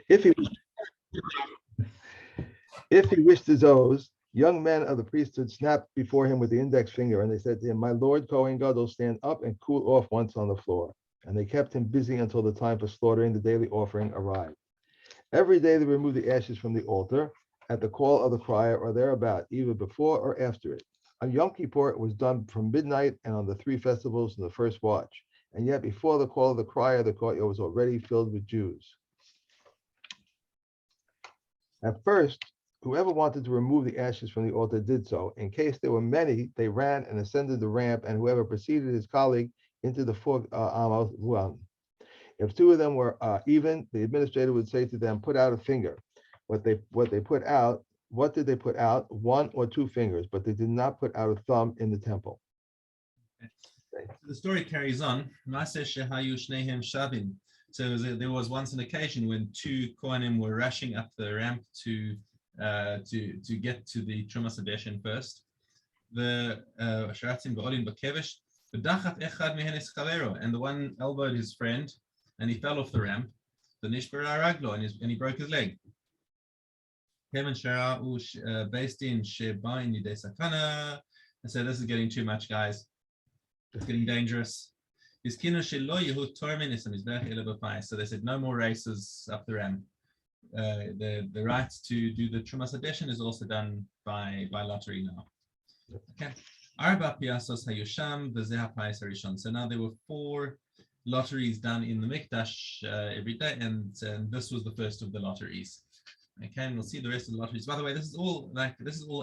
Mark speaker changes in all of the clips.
Speaker 1: If he if he wished his oaths, young men of the priesthood snapped before him with the index finger, and they said to him, "My lord Kohen Gadol, stand up and cool off once on the floor." And they kept him busy until the time for slaughtering the daily offering arrived. Every day they removed the ashes from the altar at the call of the crier or thereabout, either before or after it. On Yom Kippur, it was done from midnight, and on the three festivals in the first watch. And yet, before the call of the crier, the courtyard was already filled with Jews. At first, whoever wanted to remove the ashes from the altar did so. In case there were many, they ran and ascended the ramp, and whoever preceded his colleague into the four amos won. If two of them were even, the administrator would say to them, "Put out a finger." What did they put out? One or two fingers, but they did not put out a thumb in the temple.
Speaker 2: So the story carries on. So there was once an occasion when two Kohanim were rushing up the ramp to get to the Trumas Hadeshin first. And the one elbowed his friend, and he fell off the ramp. And he broke his leg. Based in Sakana, and so this is getting too much, guys. It's getting dangerous. So they said no more races up the ramp. The right to do the Trumas Hadeshin is also done by lottery now. Okay. So now there were 4 lotteries done in the Mikdash every day, and this was the first of the lotteries. Okay, and we'll see the rest of the lotteries. By the way, this is all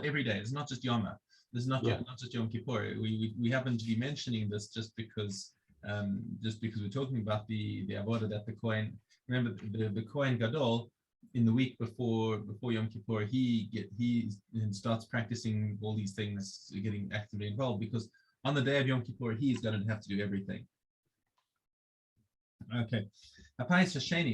Speaker 2: every day. It's not just Yoma. This is not just Yom Kippur. We happen to be mentioning this just because we're talking about the avodah that the Kohen. Remember, the Kohen Gadol in the week before Yom Kippur, he starts practicing all these things, getting actively involved, because on the day of Yom Kippur, he's going to have to do everything. Okay.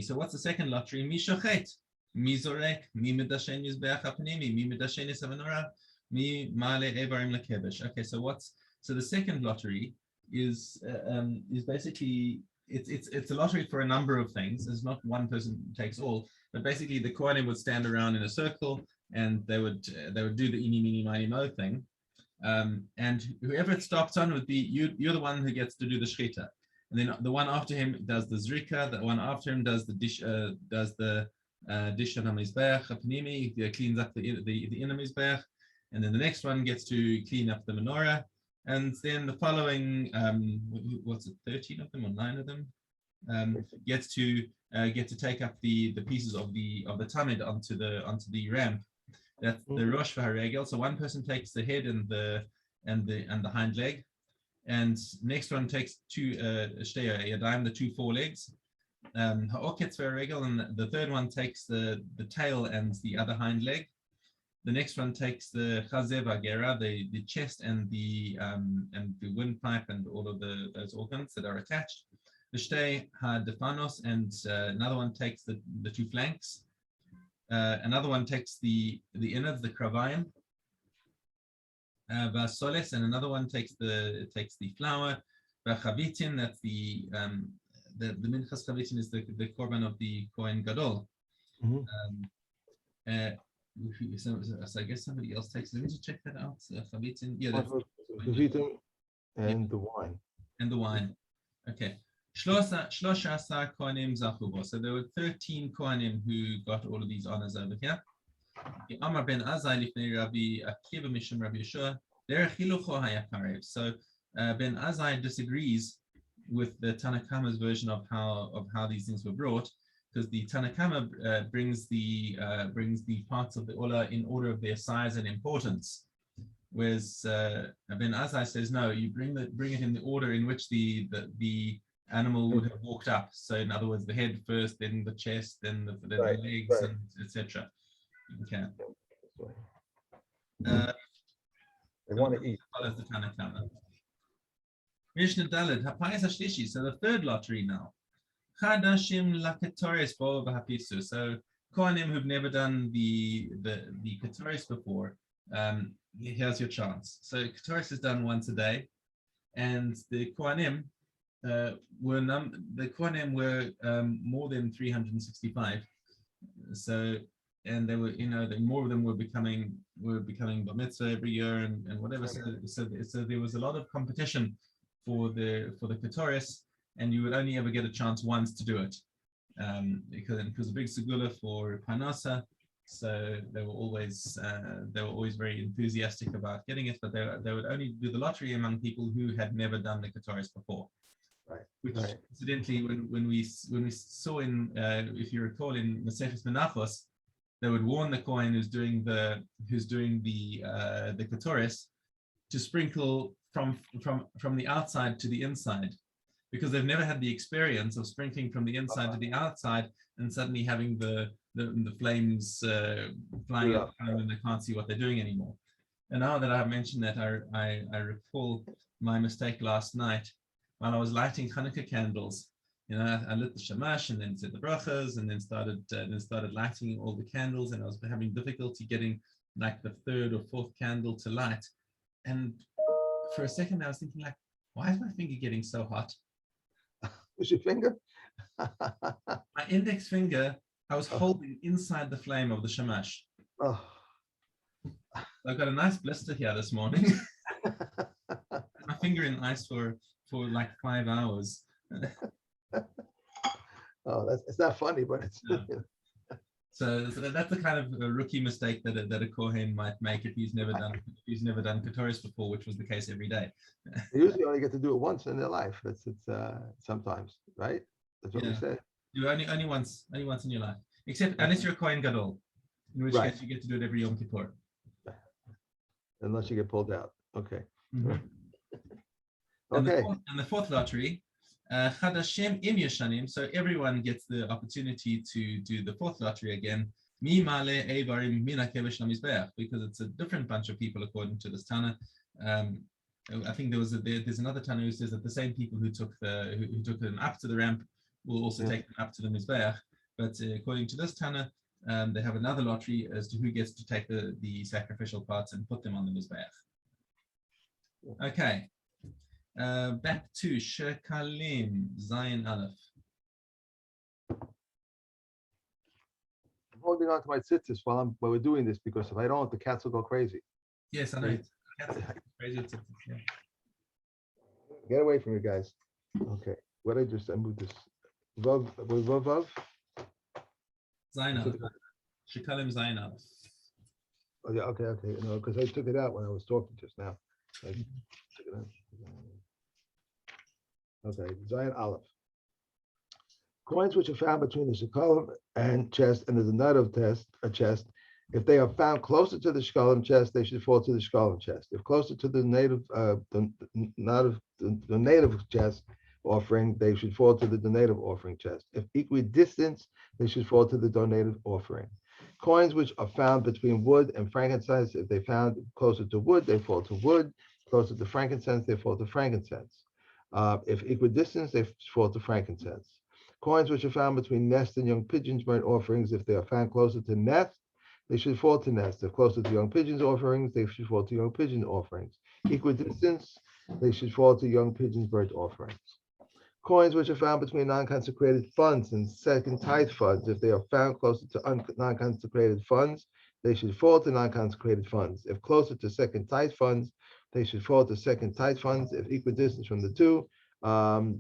Speaker 2: So what's the second lottery? Mi shochet, mi zorek, mi medashen mizbeach hapnimi, mi medashen menorah, mi male evarim lekevesh. Okay, so the second lottery is basically it's a lottery for a number of things. It's not one person takes all, but basically the Kohanim would stand around in a circle and they would do the ini mini mini mo thing, and whoever it stops on would be you're the one who gets to do the shchita. And then the one after him does the zrika. The one after him does the dish on hamizbech hapnimi, cleans up the inner mizbech, and then the next one gets to clean up the menorah, and then the following 13 of them or 9 of them gets to take up the pieces of the tamid onto the ramp. That's the rosh v'haregel. So one person takes the head and the hind leg. And next one takes the 2 forelegs, ha'oketz v'haregel, and the third one takes the tail and the other hind leg. The next one takes the chazeh v'agera, the chest and the windpipe and all of those organs that are attached. V'shtei ha'defanos, and another one takes the 2 flanks. Another one takes the innards, the kravayim. Vasoles, and another one takes the flour. Vachavitin, that's the minchas chavitin is the korban of the Kohen Gadol. So I guess somebody else takes. Let me just check that out. Chavitin,
Speaker 1: Chavitin and the wine.
Speaker 2: And the wine. Okay. Shlosha Kohanim zachubo. So there were 13 Kohanim who got all of these honors over here. Amar ben Azai lifnei Rabbi Akiva mishum Rabbi Yeshua derech hilucho hayakarev. So Ben Azai disagrees with the Tanakama's version of how these things were brought, because the Tanakama brings the parts of the olah in order of their size and importance, whereas Ben Azai says no, you bring it in the order in which the animal would have walked up. So in other words, the head first, then the chest, then the legs, and etc. Okay.
Speaker 1: They want to eat.
Speaker 2: Follows the Tanakama. Mishna Daled Hapayas Hashlishi. So the third lottery now. Chadashim laketoris bo v'hapisu. So Kohanim who've never done the ketoris before, here's your chance. So ketoris is done once a day, and the Kohanim the Kohanim were more than 365. So, and they were, more of them were becoming bar mitzvah every year and whatever. So there was a lot of competition for the Ketoris, and you would only ever get a chance once to do it, because it was a big segula for Parnasa. So they were always very enthusiastic about getting it, but they would only do the lottery among people who had never done the Ketoris before.
Speaker 1: Right.
Speaker 2: Which, incidentally, when we saw in, if you recall, in Masechet Menachos, they would warn the Kohen who's doing the Ketoris to sprinkle from the outside to the inside, because they've never had the experience of sprinkling from the inside to the outside and suddenly having the flames flying up and they can't see what they're doing anymore. And now that I've mentioned that, I recall my mistake last night while I was lighting Hanukkah candles. I lit the shamash and then said the brachas and then started lighting all the candles, and I was having difficulty getting like the third or fourth candle to light. And for a second I was thinking, like, why is my finger getting so hot?
Speaker 1: Was your finger?
Speaker 2: My index finger, I was holding inside the flame of the shamash.
Speaker 1: Oh.
Speaker 2: I've got a nice blister here this morning. My finger in ice for like 5 hours.
Speaker 1: Oh, it's not funny, but it's.
Speaker 2: So that's the kind of a rookie mistake that a Kohen might make if he's never done Ketoris before, which was the case every day.
Speaker 1: They usually only get to do it once in their life. It's sometimes, right? That's what we said.
Speaker 2: You only once in your life, except unless you're a Kohen Gadol, in which case you get to do it every Yom Kippur.
Speaker 1: Unless you get pulled out. Okay.
Speaker 2: Mm-hmm.
Speaker 1: Okay.
Speaker 2: And the fourth lottery, Chadashim Im Yeshanim, so everyone gets the opportunity to do the fourth lottery again, Mi Male Eivarim Mina Kevesh Lamizbeach, because it's a different bunch of people according to this Tana. I think there's another Tana who says that the same people who took them up to the ramp will also take them up to the Mizbeach. But according to this Tana, they have another lottery as to who gets to take the sacrificial parts and put them on the Mizbeach. Okay. Back to Shekalim, Zion Aleph.
Speaker 1: I'm holding on to my tzitzis while we're doing this, because if I don't, the cats will go crazy.
Speaker 2: Yes, I know. Cats crazy tzitzis, yeah.
Speaker 1: Get away from you guys. Okay. What I moved this. Vav.
Speaker 2: Zion Aleph. Shekalim Zion Aleph.
Speaker 1: Oh yeah. Okay. No, because I took it out when I was talking just now. I took it out. Okay, Zion Aleph. Coins which are found between the shekalim and chest and the native chest, if they are found closer to the shekalim chest, they should fall to the shekalim chest. If closer to the native chest offering, they should fall to the donative offering chest. If equidistant, they should fall to the donative offering. Coins which are found between wood and frankincense, if they found closer to wood, they fall to wood. Closer to frankincense, they fall to frankincense. If equidistant, they fall to frankincense. Coins which are found between nest and young pigeons burnt offerings, if they are found closer to nest, they should fall to nest. If closer to young pigeons offerings, they should fall to young pigeon offerings. Equidistance, they should fall to young pigeons burnt offerings. Coins which are found between non-consecrated funds and second tithe funds, if they are found closer to non-consecrated funds, they should fall to non-consecrated funds. If closer to second tithe funds, they should fall to second tithe funds. If equidistant from the two,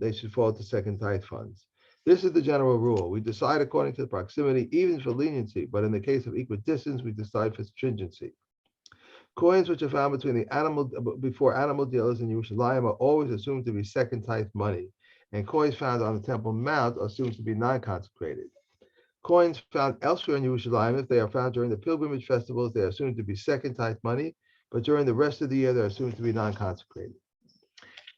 Speaker 1: they should fall to second tithe funds. This is the general rule. We decide according to the proximity, even for leniency, but in the case of equidistance, we decide for stringency. Coins which are found before animal dealers in Yerushalayim are always assumed to be second tithe money, and coins found on the Temple Mount are assumed to be non-consecrated. Coins found elsewhere in Yerushalayim, if they are found during the pilgrimage festivals, they are assumed to be second tithe money, but during the rest of the year, they're assumed to be non-consecrated.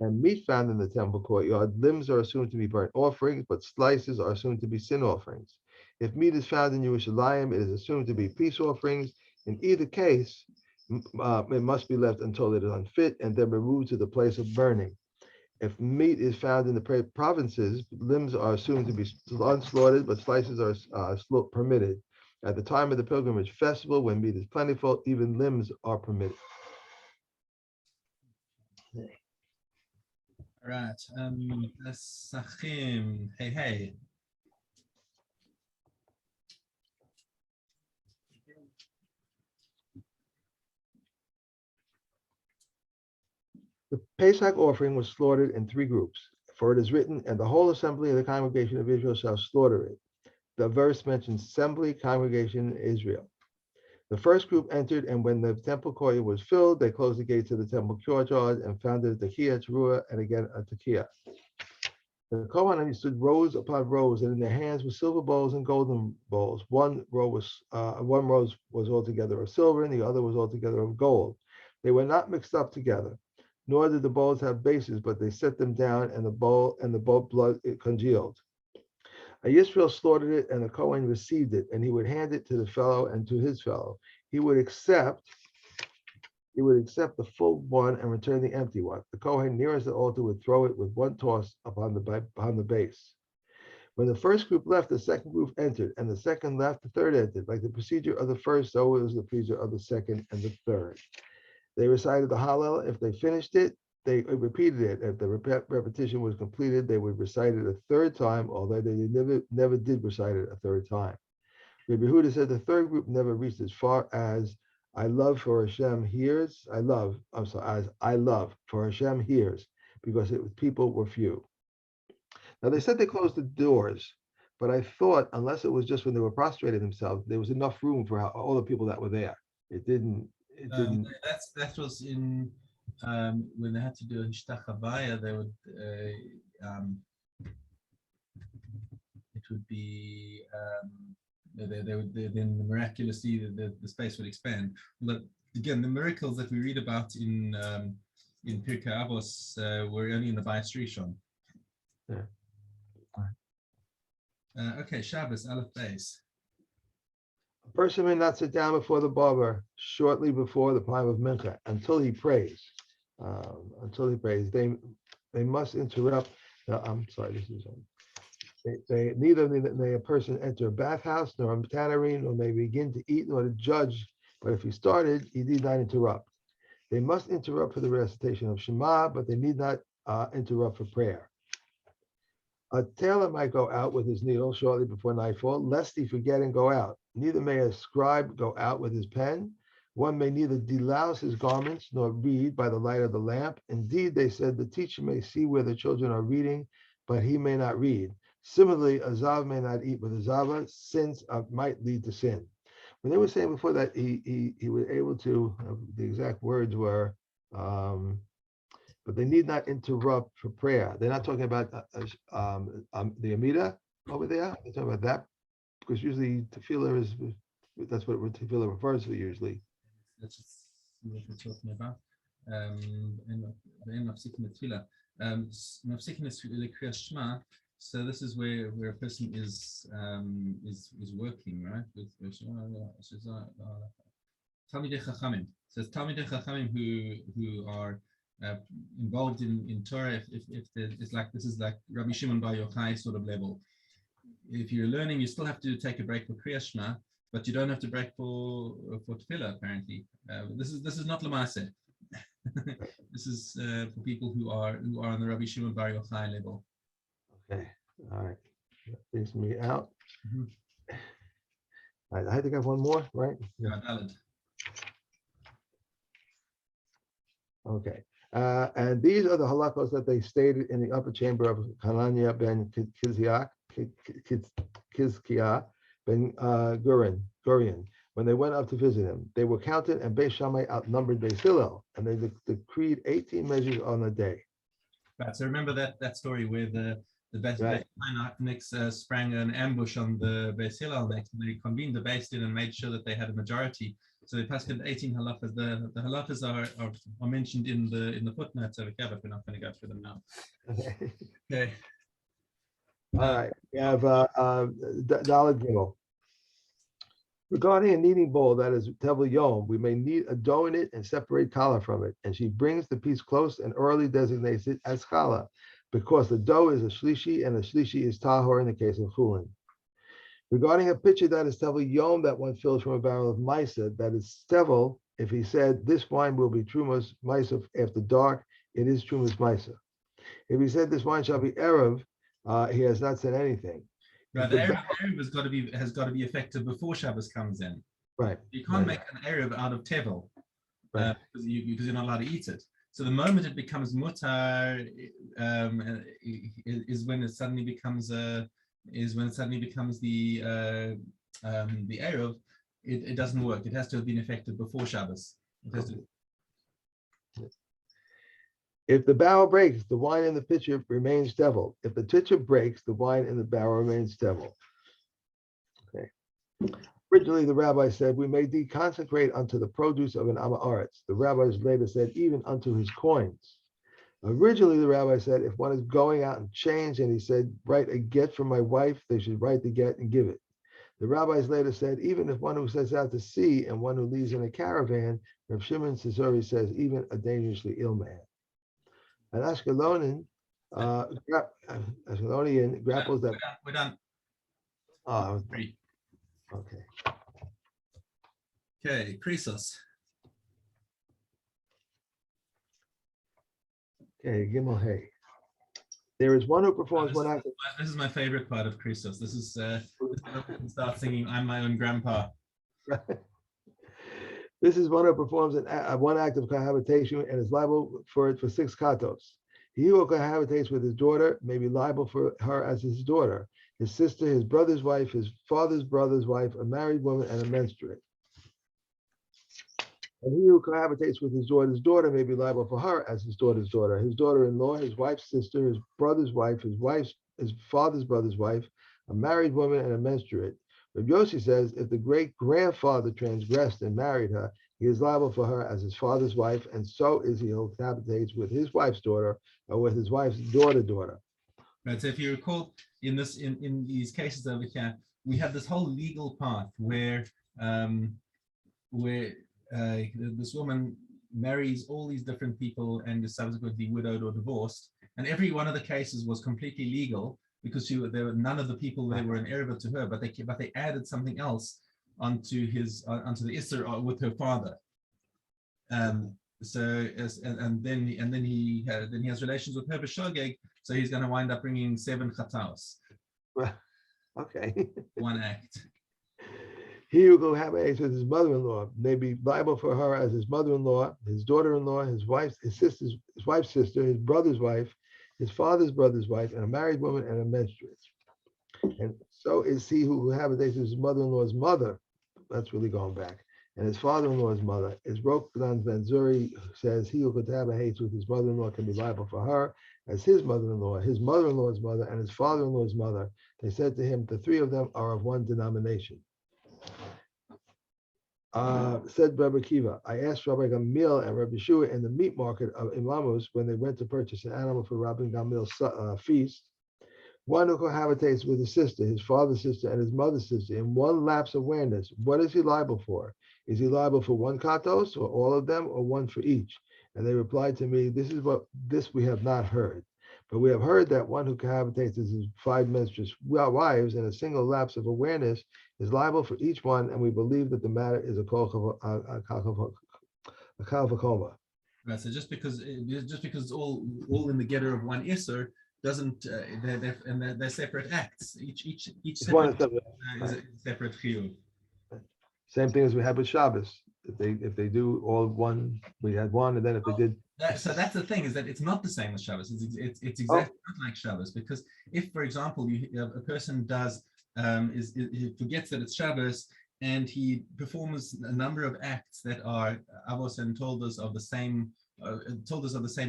Speaker 1: And meat found in the temple courtyard, limbs are assumed to be burnt offerings, but slices are assumed to be sin offerings. If meat is found in Yerushalayim, it is assumed to be peace offerings. In either case, it must be left until it is unfit and then removed to the place of burning. If meat is found in the provinces, limbs are assumed to be unslaughtered, but slices are permitted. At the time of the pilgrimage festival, when meat is plentiful, even limbs are permitted.
Speaker 2: All right. Sachim. Hey.
Speaker 1: The Pesach offering was slaughtered in three groups, for it is written, and the whole assembly of the congregation of Israel shall slaughter it. The verse mentions assembly, congregation, Israel. The first group entered, and when the temple courtyard was filled, they closed the gates of the temple courtyard and founded a tekiah, teruah, and again a tekiah. The Kohanim stood rows upon rows, and in their hands were silver bowls and golden bowls. One row was altogether of silver, and the other was altogether of gold. They were not mixed up together, nor did the bowls have bases, but they set them down, and the bowl blood congealed. A Yisrael slaughtered it, and the Kohen received it, and he would hand it to the fellow and to his fellow. He would accept the full one and return the empty one. The Kohen nearest the altar would throw it with one toss upon the base. When the first group left, the second group entered, and the second left, the third entered. Like the procedure of the first, so was the procedure of the second and the third. They recited the Hallel. If they finished it, they repeated it. If the repetition was completed, they would recite it a third time, although they never did recite it a third time. Rabbi Yehuda said the third group never reached as far as I love for Hashem hears. As I love for Hashem hears, because people were few. Now they said they closed the doors, but I thought unless it was just when they were prostrating themselves, there was enough room for all the people that were there. It didn't.
Speaker 2: That was in when they had to do a hishtachavaya. They would it would be they would then miraculously the space would expand. But again, the miracles that we read about in Pirkei Avos were only in the Bayis Rishon.
Speaker 1: Yeah.
Speaker 2: Okay, Shabbos, Aleph Beis.
Speaker 1: A person may not sit down before the barber shortly before the time of Mincha until he prays. They must interrupt. I'm sorry. This is. Neither may a person enter a bathhouse nor a tannery, nor may begin to eat nor to judge. But if he started, he need not interrupt. They must interrupt for the recitation of Shema, but they need not interrupt for prayer. A tailor might go out with his needle shortly before nightfall, lest he forget and go out. Neither may a scribe go out with his pen. One may neither delouse his garments nor read by the light of the lamp. Indeed, they said the teacher may see where the children are reading, but he may not read. Similarly, a zav may not eat with a zava, since it might lead to sin. When they were saying before that he was able to, the exact words were, but they need not interrupt for prayer. They're not talking about the Amida over there. They're talking about that because usually tefillah that's what tefillah refers to usually.
Speaker 2: That's what we're talking about. So this is where a person is working, right? With Talmidei Chachamim. So it's Talmidei Chachamim who are involved in Torah. If it's like this is like Rabbi Shimon Bar Yochai sort of level. If you're learning, you still have to take a break for Kriyas Shema, but you don't have to break for Tefillah. Apparently, this is not Lamaaseh. This is for people who are on the Rabbi Shimon Bar Yochai level.
Speaker 1: Okay, all right. That brings me out.
Speaker 2: Mm-hmm.
Speaker 1: All right, I think I have one more, right?
Speaker 2: Yeah, valid.
Speaker 1: Okay. And these are the halachos that they stated in the upper chamber of Hananiah ben Chizkiah ben Gurion when they went up to visit him. They were counted, and Beis Shammai outnumbered Beis Hillel, and they decreed 18 measures on a day.
Speaker 2: Right. So remember that story where the Beis Shammai sprang an ambush on the Beis Hillel next, and they convened the Beis Din and made sure that they had a majority. So they passed 18 halachas. The halachas are mentioned in the footnotes over here, but we're not going to go through them now. Okay.
Speaker 1: All right. We have Daled Gimel. Regarding a kneading bowl that is tevel yom, we may knead a dough in it and separate challah from it. And she brings the piece close and early designates it as challah, because the dough is a shlishi and the shlishi is tahor in the case of chulin. Regarding a pitcher that is tevel yom that one fills from a barrel of maisa, that is tevel, if he said this wine will be trumas maisa after dark, it is trumas maisa. If he said this wine shall be Erev, he has not said anything.
Speaker 2: Right, the Erev has got to be effective before Shabbos comes in.
Speaker 1: Right.
Speaker 2: You can't make an Erev out of tevel,
Speaker 1: Right.
Speaker 2: because you're not allowed to eat it. So the moment it becomes mutar is when it suddenly becomes the Erev. It doesn't work. It has to have been effective before Shabbos.
Speaker 1: If the barrel breaks, the wine in the pitcher remains devil. If the pitcher breaks, the wine in the barrel remains devil. Okay. Originally, the rabbi said, we may deconsecrate unto the produce of an amaretz. The rabbis later said, even unto his coins. Originally, the rabbi said, if one is going out and change, and he said, write a get from my wife, they should write the get and give it. The rabbis later said, even if one who sets out to sea and one who leaves in a caravan, Rav Shimon Sisori says, even a dangerously ill man. An Ashkelonian grapples that.
Speaker 2: We're done.
Speaker 1: Oh,
Speaker 2: Three.
Speaker 1: okay.
Speaker 2: Okay, Krisos.
Speaker 1: Okay, Gimel Hey. There is one who performs one act.
Speaker 2: This is my favorite part of Krisos. This is start singing "I'm my own grandpa."
Speaker 1: This is one who performs one act of cohabitation and is liable for it for 6 katos. He who cohabitates with his daughter may be liable for her as his daughter, his sister, his brother's wife, his father's brother's wife, a married woman, and a menstruate. And he who cohabitates with his daughter's daughter may be liable for her as his daughter's daughter, his daughter-in-law, his wife's sister, his brother's wife, his father's brother's wife, a married woman, and a menstruate. Rabbi Yossi says, if the great-grandfather transgressed and married her, he is liable for her as his father's wife, and so is he who cohabitates with his wife's daughter or with his wife's daughter.
Speaker 2: Right. So if you recall, in these cases over here, we have this whole legal path where this woman marries all these different people and is subsequently widowed or divorced, and every one of the cases was completely legal because none of the people there were an heir to her, but they added something else onto the Isser with her father. Then he has relations with her b'shogeg, so he's going to wind up bringing 7 chataos.
Speaker 1: Okay.
Speaker 2: One act.
Speaker 1: He who cohabitates with his mother-in-law may be liable for her as his mother-in-law, his daughter-in-law, his wife's sister, his brother's wife, his father's brother's wife, and a married woman and a menstruate. And so is he who cohabitates with his mother-in-law's mother. That's really going back. And his father-in-law's mother. As Rokdan Ben-Zuri says, he who cohabitates with his mother-in-law can be liable for her as his mother-in-law, his mother-in-law's mother, and his father-in-law's mother. They said to him, the 3 of them are of one denomination. Said Rabbi Kiva, I asked Rabbi Gamil and Rabbi Shua in the meat market of Imamus when they went to purchase an animal for Rabbi Gamil's feast. One who cohabitates with his sister, his father's sister, and his mother's sister in one lapse of awareness, what is he liable for? Is he liable for 1 katos, or all of them, or 1 for each? And they replied to me, this we have not heard. But we have heard that one who cohabitates with his 5 menstruous wives in a single lapse of awareness is liable for each one, and we believe that the matter is a kalvakoma.
Speaker 2: Right. So just because it's all in the getter of one isser doesn't they're separate acts. Each separate is a separate chiyuv.
Speaker 1: Same thing as we had with Shabbos. If they do all one, we had one, and then if they did.
Speaker 2: So that's the thing, is that it's not the same as Shabbos. It's exactly not like Shabbos, because if, for example, a person he forgets that it's Shabbos and he performs a number of acts that are avos and toldos of the same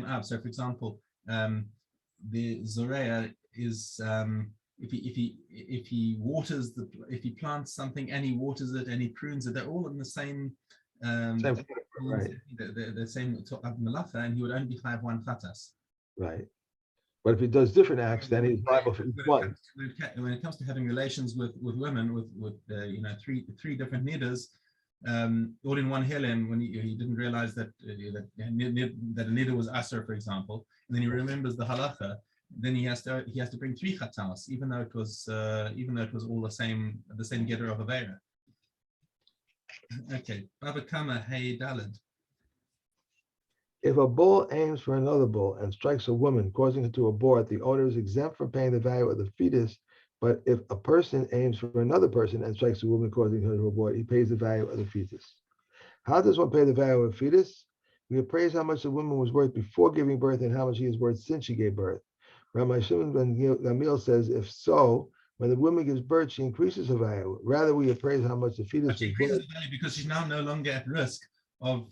Speaker 2: av. So, for example, the zoreya is if he plants something and he waters it and he prunes it, they're all in the same.
Speaker 1: Right.
Speaker 2: The same malacha, and he would only have 1 chatas.
Speaker 1: Right. But if he does different acts, then he's liable for each one.
Speaker 2: When it comes to having relations with women, with 3 different nidas, all in one helem, when he didn't realize that a nida was aser, for example, and then he remembers the halacha, then he has to bring 3 chatas, even though it was all the same getter of avera. Okay, Baba Kama Hey Dalad.
Speaker 1: If a bull aims for another bull and strikes a woman, causing her to abort, the owner is exempt from paying the value of the fetus. But if a person aims for another person and strikes a woman, causing her to abort, he pays the value of the fetus. How does one pay the value of a fetus? We appraise how much the woman was worth before giving birth and how much she is worth since she gave birth. Rabbi Shimon ben Gamliel says, if so, when the woman gives birth, she increases her value. Rather, we appraise how much the fetus
Speaker 2: But she
Speaker 1: was
Speaker 2: increases
Speaker 1: worth.
Speaker 2: the value because she's now no longer at risk of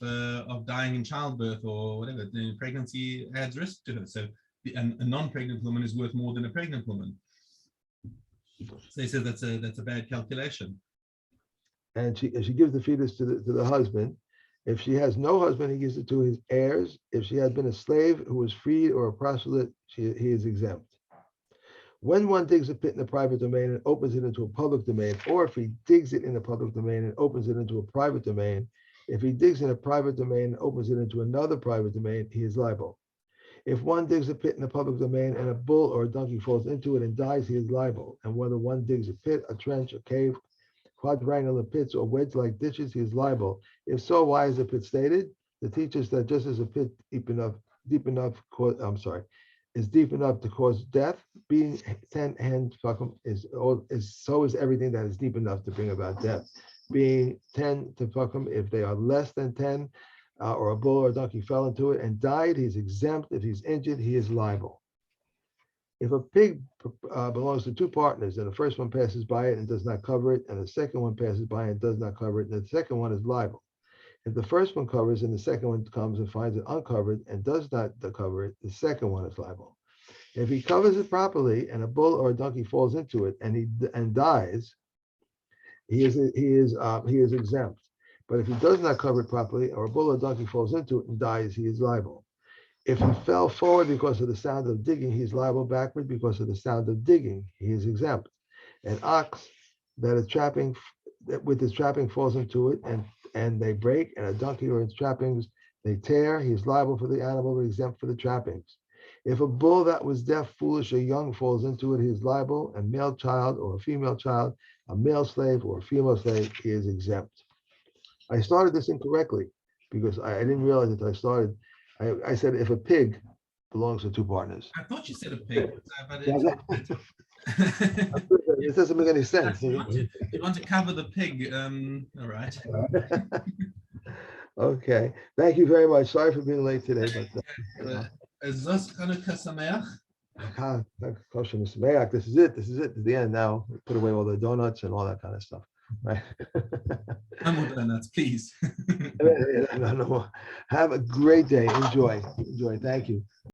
Speaker 2: dying in childbirth or whatever. The pregnancy adds risk to her. So a non-pregnant woman is worth more than a pregnant woman. So they said that's a bad calculation.
Speaker 1: And she gives the fetus to the husband. If she has no husband, he gives it to his heirs. If she has been a slave who was freed or a prostitute, he is exempt. When one digs a pit in the private domain and opens it into a public domain, or if he digs it in a public domain and opens it into a private domain, if he digs in a private domain and opens it into another private domain, he is liable. If one digs a pit in the public domain and a bull or a donkey falls into it and dies, he is liable. And whether one digs a pit, a trench, a cave, quadrangular pits, or wedge-like ditches, he is liable. If so, why is the pit stated? To teach us that just as a pit is deep enough to cause death, being 10 hands is so is everything that is deep enough to bring about death. Being 10 to Tefachim, if they are less than 10, or a bull or a donkey fell into it and died, he's exempt. If he's injured, he is liable. If a pig belongs to two partners and the first one passes by it and does not cover it, and the second one passes by and does not cover it, then the second one is liable. If the first one covers and the second one comes and finds it uncovered and does not cover it, the second one is liable. If he covers it properly and a bull or a donkey falls into it and dies, he is exempt. But if he does not cover it properly, or a bull or donkey falls into it and dies, he is liable. If he fell forward because of the sound of digging, he is liable backward because of the sound of digging. He is exempt. An ox that is trapping with his trapping falls into it and they break, and a donkey or its trappings they tear, he is liable for the animal, but exempt for the trappings. If a bull that was deaf, foolish, or young falls into it, he is liable. A male child or a female child, a male slave or a female slave, he is exempt. I started this incorrectly because I didn't realize that I started. I said if a pig belongs to two partners.
Speaker 2: I thought you said a pig, but
Speaker 1: It doesn't make any sense.
Speaker 2: you want to cover the pig. All right.
Speaker 1: Okay. Thank you very much. Sorry for being late today, but
Speaker 2: Is this Hanukkah Sameach?
Speaker 1: This is it. This is the end now. Put away all the donuts and all that kind of stuff. Right.
Speaker 2: No more donuts, please.
Speaker 1: No. Have a great day. Enjoy. Thank you.